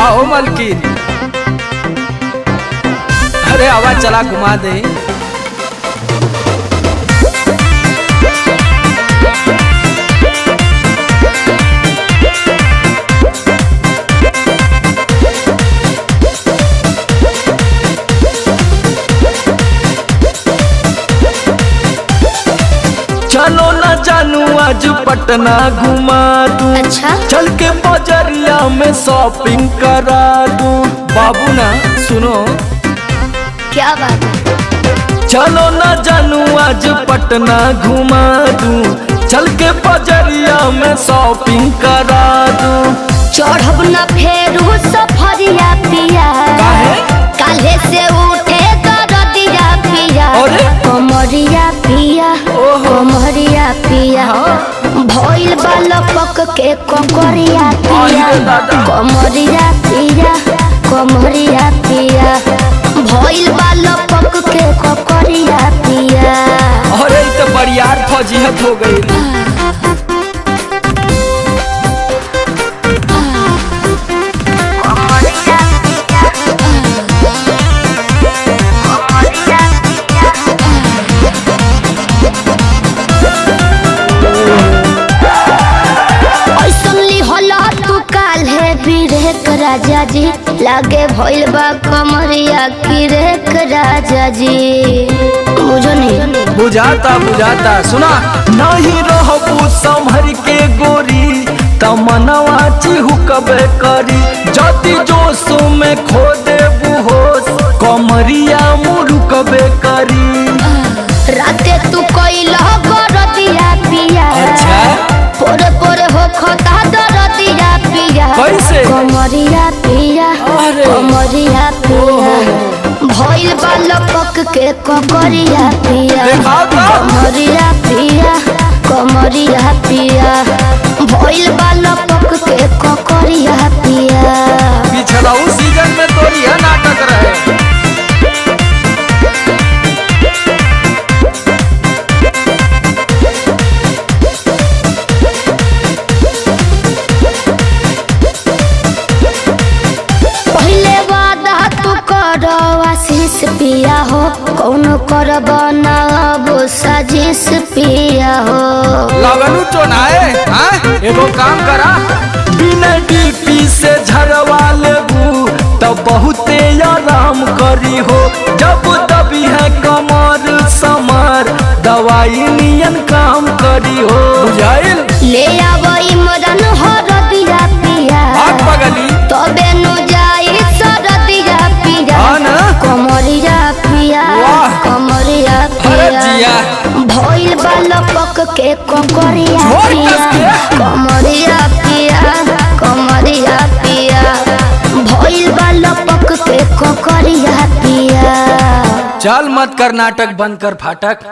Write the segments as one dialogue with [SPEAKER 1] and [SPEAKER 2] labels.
[SPEAKER 1] आओ मलकिन, अरे आवाज चला घुमा दे। चलो ना जानू आज पटना घुमा दूं।
[SPEAKER 2] अच्छा?
[SPEAKER 1] चल के बजरिया में शॉपिंग करा दूं। बाबू ना सुनो,
[SPEAKER 2] क्या बात है?
[SPEAKER 1] चलो ना जानू आज पटना घुमा दूं। चल के बजरिया में शॉपिंग करा दूं।
[SPEAKER 2] चढ़ब न फेरू सफरिया पिया,
[SPEAKER 1] काहे?
[SPEAKER 2] काले से उठे दरदिया पिया।
[SPEAKER 1] अरे?
[SPEAKER 2] कमरिया पिया,
[SPEAKER 1] ओहो।
[SPEAKER 2] कमरिया पिया, भइल बाल पक के ककरिया पिया।
[SPEAKER 1] अरे दादा।
[SPEAKER 2] कमरिया पिया, कमरिया पिया, भइल बाल पक के ककरिया पिया।
[SPEAKER 1] अरे तो बरियार फौजियत हो गई। राजा जी लागे भइल बा कमरिया की रेख राजा जी। मुझे नहीं बुझाता बुझाता, सुना नहीं रहबू संभर के गोरी तमनवा चिहुकबे करी। जति जोश में खो देबू होश कमरिया मुरुकबे करी।
[SPEAKER 2] राते तू कइला बरदिया पिया।
[SPEAKER 1] अच्छा?
[SPEAKER 2] पोरे पोरे हो खता दरदिया पिया।
[SPEAKER 1] कैसे?
[SPEAKER 2] कमरिया पिया,
[SPEAKER 1] अरे।
[SPEAKER 2] कमरिया पिया, भइल बाल पक के ककरिया पिया।
[SPEAKER 1] दिखाओ तो।
[SPEAKER 2] कमरिया पिया, कमरिया पिया, भइल बाल पक के ककरिया पिया।
[SPEAKER 1] पिछला उस सीजन में तो यह नाटक रहे।
[SPEAKER 2] आशीष पिया हो, कौन करब ना अब साजिश पिया हो।
[SPEAKER 1] लगनू चोनाए, हाँ? एगो काम करा, बिना डीपी से झरवा लेबू तब बहुते आराम करी हो। जब दबी है कमर समर दवाई नियन काम करी हो। बुझाइल?
[SPEAKER 2] ले आवई मदन हरदिया पिया,
[SPEAKER 1] आग पगली
[SPEAKER 2] तबे नु जाई सरदिया पिया।
[SPEAKER 1] हाँ ना?
[SPEAKER 2] कमरिया पिया,
[SPEAKER 1] वाह।
[SPEAKER 2] कमरिया
[SPEAKER 1] अरे
[SPEAKER 2] पिया,
[SPEAKER 1] जिया।
[SPEAKER 2] भइल बाल पक के ककरिया
[SPEAKER 1] छोड़
[SPEAKER 2] पिया।
[SPEAKER 1] कस के।
[SPEAKER 2] कमरिया पिया, कमरिया पिया, भइल बाल पक के ककरिया पिया।
[SPEAKER 1] चल मत कर नाटक, बंद कर फाटक।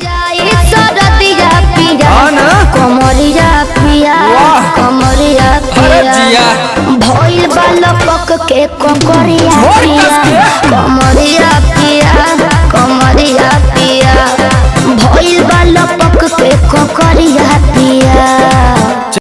[SPEAKER 2] जाई सरदिया पिया।
[SPEAKER 1] हाँ ना?
[SPEAKER 2] कमरिया पिया,
[SPEAKER 1] वाह।
[SPEAKER 2] कमरिया
[SPEAKER 1] अरे
[SPEAKER 2] पिया,
[SPEAKER 1] जिया।
[SPEAKER 2] भइल बाल पक के ककरिया
[SPEAKER 1] छोड़ कस
[SPEAKER 2] पिया।
[SPEAKER 1] के।